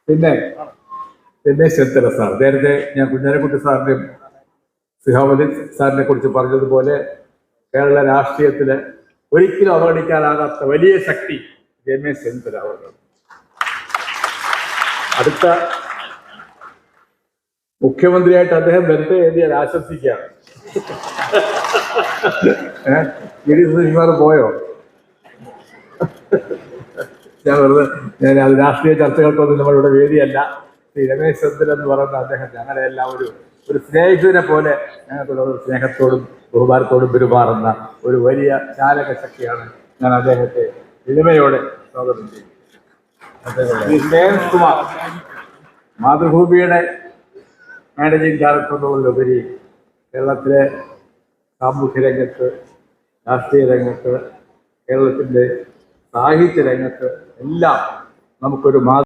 പിന്നെ രമേശ് ചെന്നിത്തല സാർ, നേരത്തെ ഞാൻ കുഞ്ഞാലിക്കുട്ടി സാറിൻ്റെയും സിഹാബുദ്ദീൻ സാറിനെ കുറിച്ച് പറഞ്ഞതുപോലെ കേരള രാഷ്ട്രീയത്തില് ഒരിക്കലും അവഗണിക്കാനാകാത്ത വലിയ ശക്തി രമേശ് ചെന്നിത്തല അവരാണ്. അടുത്ത മുഖ്യമന്ത്രിയായിട്ട് അദ്ദേഹം വെറുതെ എഴുതിയാൽ ആശംസിക്കുകയാണ്. സുനിൽകുമാർ പോയോ? ഞാൻ അത് രാഷ്ട്രീയ ചർച്ചകൾക്കൊന്നും നമ്മളുടെ വേദിയല്ല. ശ്രീ രമേശ് ചെന്നിത്തല എന്ന് പറയുന്ന അദ്ദേഹം ഞങ്ങളെ എല്ലാം ഒരു സ്നേഹിതനെ പോലെ ഞങ്ങൾക്കുള്ള സ്നേഹത്തോടും ബഹുമാനത്തോടും പെരുമാറുന്ന ഒരു വലിയ ചാലക ശക്തിയാണ്. ഞാൻ അദ്ദേഹത്തെ എളിമയോടെ സ്വാഗതം ചെയ്യും. കുമാർ, മാതൃഭൂമിയുടെ മാനേജിംഗ് ഡയറക്ടർ എന്നുള്ളതിലുപരി കേരളത്തിലെ സാമൂഹ്യ രംഗത്ത്, രാഷ്ട്രീയ രംഗത്ത്, കേരളത്തിൻ്റെ സാഹിത്യ രംഗത്ത് എല്ലാം നമുക്കൊരു